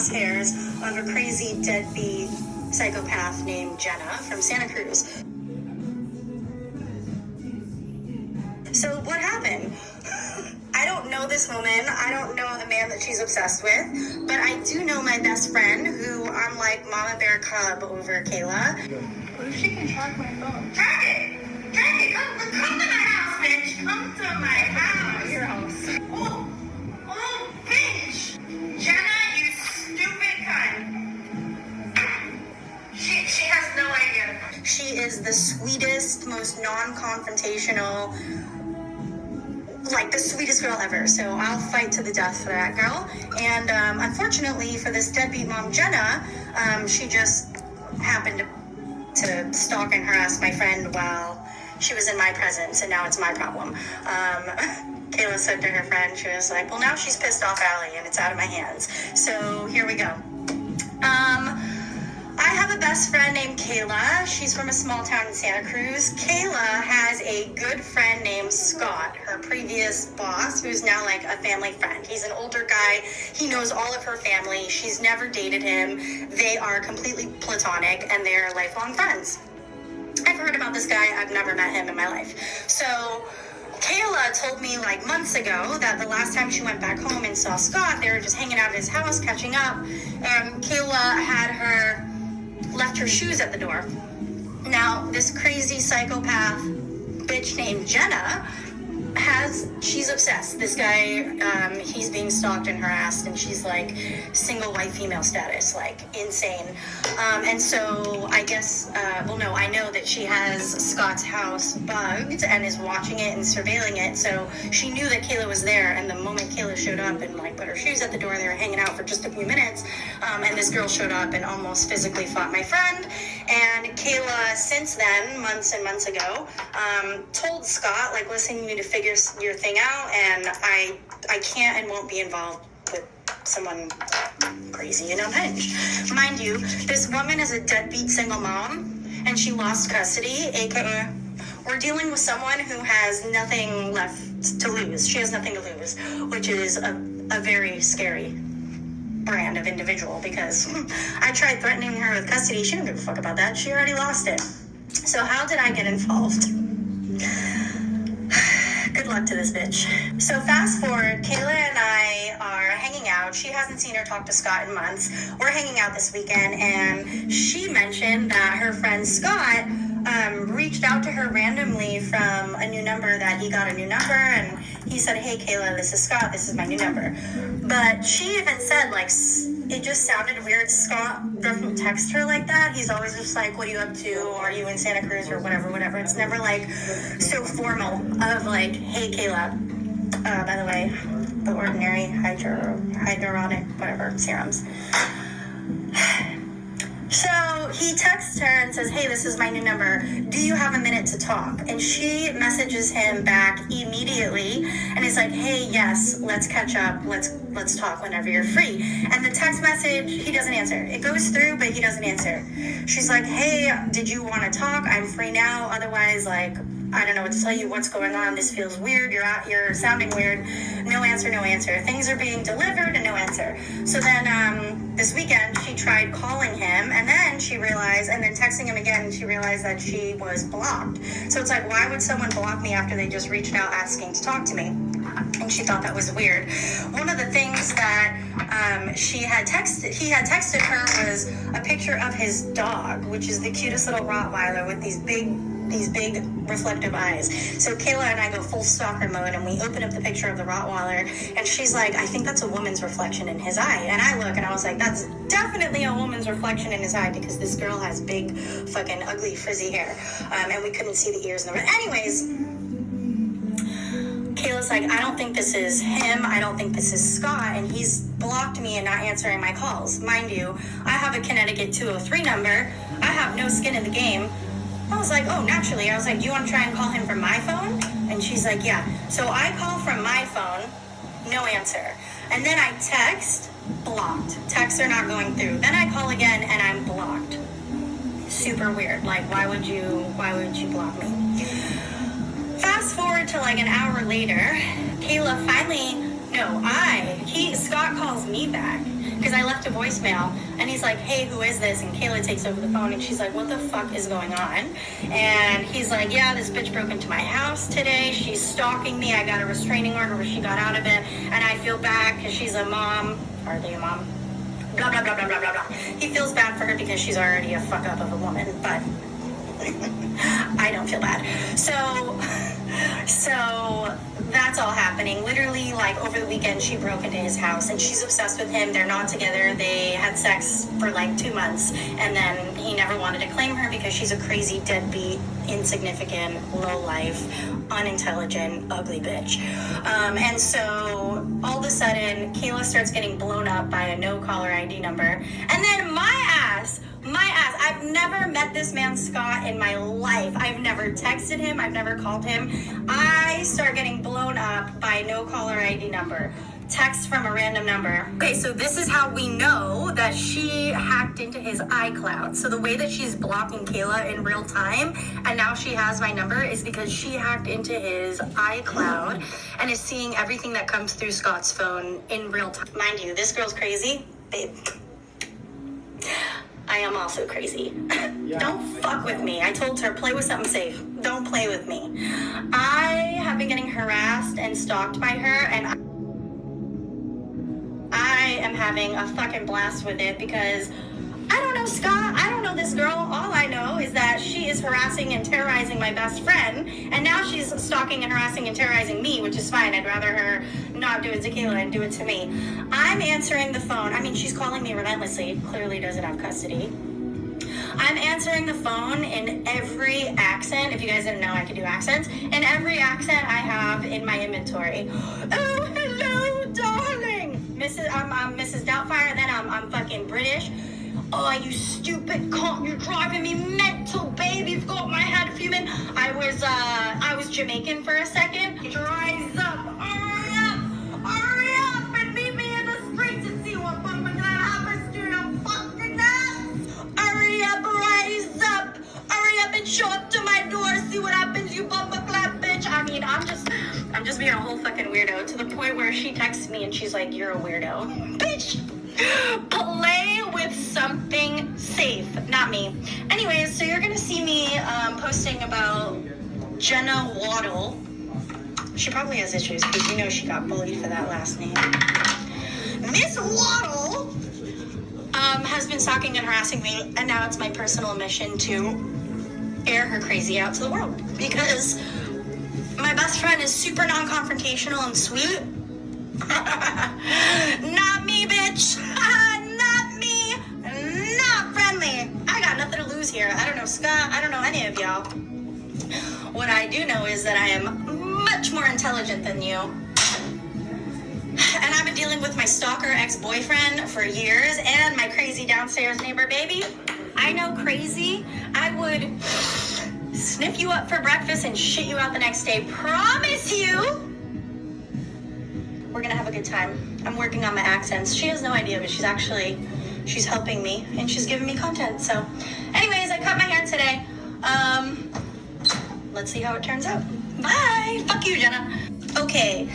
hairs of a crazy deadbeat psychopath named Jenna from Santa Cruz. So what happened? I don't know this woman. I don't know the man that she's obsessed with, but I do know my best friend who I'm like Mama Bear Cub over Kayla. What if she can track my phone? Track it! Track it! Come to my house, bitch! Come to my house! Your house. Oh, bitch! Jenna, you stupid cunt! She has no idea. She is the sweetest, most non-confrontational, like the sweetest girl ever. So I'll fight to the death for that girl. And unfortunately for this deadbeat mom, Jenna, she just happened to stalk and harass my friend while she was in my presence, and now it's my problem. Kayla said to her friend, she was like, well, now she's pissed off Allie and it's out of my hands. So here we go. I have a best friend named Kayla. She's from a small town in Santa Cruz. Kayla has a good friend named Scott, her previous boss, who's now like a family friend. He's an older guy. He knows all of her family. She's never dated him. They are completely platonic and they're lifelong friends. I've heard about this guy. I've never met him in my life. So Kayla told me like months ago that the last time she went back home and saw Scott, they were just hanging out at his house, catching up, and Kayla had left her shoes at the door. Now, this crazy psychopath bitch named Jenna she's obsessed. This guy, he's being stalked and harassed, and she's like single white female status, like insane. And so I guess, I know that she has Scott's house bugged and is watching it and surveilling it. So she knew that Kayla was there, and the moment Kayla showed up and like put her shoes at the door, they were hanging out for just a few minutes, and this girl showed up and almost physically fought my friend. And Kayla, since then, months and months ago, told Scott, like, listen, you need to figure your thing out, and I can't and won't be involved with someone crazy and unhinged. Mind you, this woman is a deadbeat single mom, and she lost custody, aka we're dealing with someone who has nothing left to lose. She has nothing to lose, which is a very scary brand of individual, because I tried threatening her with custody. She didn't give a fuck about that. She already lost it. So how did I get involved? Good luck to this bitch. So fast forward, Kayla and I are hanging out. She hasn't seen or talked to Scott in months. We're hanging out this weekend, and she mentioned that her friend Scott reached out to her randomly from a new number, that he got a new number, and he said, hey Kayla, this is Scott, this is my new number. But she even said, like, it just sounded weird. Scott doesn't text her like that. He's always just like, what are you up to? Are you in Santa Cruz or whatever? It's never like so formal of like, hey Kayla, by the way, the ordinary hyaluronic whatever serums. So he texts her and says, hey, this is my new number. Do you have a minute to talk? And she messages him back immediately and is like, hey, yes, let's catch up. Let's talk whenever you're free. And the text message, he doesn't answer. It goes through, but he doesn't answer. She's like, hey, did you want to talk? I'm free now. Otherwise, like, I don't know what to tell you. What's going on? This feels weird. You're sounding weird. No answer. Things are being delivered and no answer. So then this weekend she tried calling him, and then she realized, and then texting him again, and she realized that she was blocked. So it's like, why would someone block me after they just reached out asking to talk to me? And she thought that was weird. One of the things that he had texted her was a picture of his dog, which is the cutest little Rottweiler with these big reflective eyes. So Kayla and I go full stalker mode, and we open up the picture of the Rottweiler, and she's like, I think that's a woman's reflection in his eye. And I look, and I was like, that's definitely a woman's reflection in his eye, because this girl has big fucking ugly frizzy hair, and we couldn't see the ears and the anyways. Kayla's like, I don't think this is him. I don't think this is Scott. And he's blocked me and not answering my calls. Mind you, I have a Connecticut 203 number. I have no skin in the game. I was like, oh, naturally. I was like, do you want to try and call him from my phone? And she's like, yeah. So I call from my phone, no answer. And then I text, blocked. Texts are not going through. Then I call again and I'm blocked. Super weird. Like, why would you block me? Fast forward to like an hour later, Kayla finally, Scott calls me back because I left a voicemail, and he's like, hey, who is this? And Kayla takes over the phone, and she's like, what the fuck is going on? And he's like, yeah, this bitch broke into my house today. She's stalking me. I got a restraining order where she got out of it, and I feel bad because she's a mom. Are they a mom? Blah, blah, blah, blah, blah, blah, blah. He feels bad for her because she's already a fuck up of a woman, but I don't feel bad. So that's all happening. Literally, like, over the weekend, she broke into his house, and she's obsessed with him. They're not together. They had sex for like 2 months, and then he never wanted to claim her because she's a crazy, deadbeat, insignificant, low-life, unintelligent, ugly bitch. And so all of a sudden, Kayla starts getting blown up by a no-caller ID number, and then my ass, I've never met this man Scott in my life. I've never texted him. I've never called him. I start getting blown up by no caller ID number. Text from a random number. Okay, so this is how we know that she hacked into his iCloud. So the way that she's blocking Kayla in real time, and now she has my number, is because she hacked into his iCloud and is seeing everything that comes through Scott's phone in real time. Mind you, this girl's crazy, babe. I am also crazy. Don't fuck with me. I told her, play with something safe. Don't play with me. I have been getting harassed and stalked by her, and I am having a fucking blast with it because I don't know Scott. I don't know this girl. All I know is that she is harassing and terrorizing my best friend, and now she's stalking and harassing and terrorizing me, which is fine. I'd rather her not do it to Kayla and do it to me. I'm answering the phone. I mean, she's calling me relentlessly. Clearly doesn't have custody. I'm answering the phone in every accent. If you guys didn't know, I can do accents. In every accent I have in my inventory. Oh, hello, darling. I'm Mrs. Doubtfire, and then I'm fucking British. Oh, you stupid cunt, you're driving me mental, babe. You've got my head fuming. I was Jamaican for a second. Rise up, hurry up, and meet me in the streets and see what fucking happens to you fucking nuts. Hurry up, rise up, hurry up and show up to my door, see what happens, you bumper clap bitch. I mean, I'm just being a whole fucking weirdo to the point where she texts me and she's like, you're a weirdo. Bitch. Play with something safe, not me. Anyways, so you're gonna see me posting about Jenna Waddle. She probably has issues because you know she got bullied for that last name. Miss Waddle has been stalking and harassing me, and now it's my personal mission to air her crazy out to the world because my best friend is super non-confrontational and sweet. Not me, bitch. Not me. Not friendly. I got nothing to lose here. I don't know Scott. I don't know any of y'all. What I do know is that I am much more intelligent than you. And I've been dealing with my stalker ex-boyfriend for years and my crazy downstairs neighbor baby. I know crazy. I would sniff you up for breakfast and shit you out the next day. Promise you. We're gonna have a good time. I'm working on my accents. She has no idea, but she's helping me and she's giving me content. So anyways, I cut my hair today. Let's see how it turns out. Bye. Fuck you, Jenna. Okay.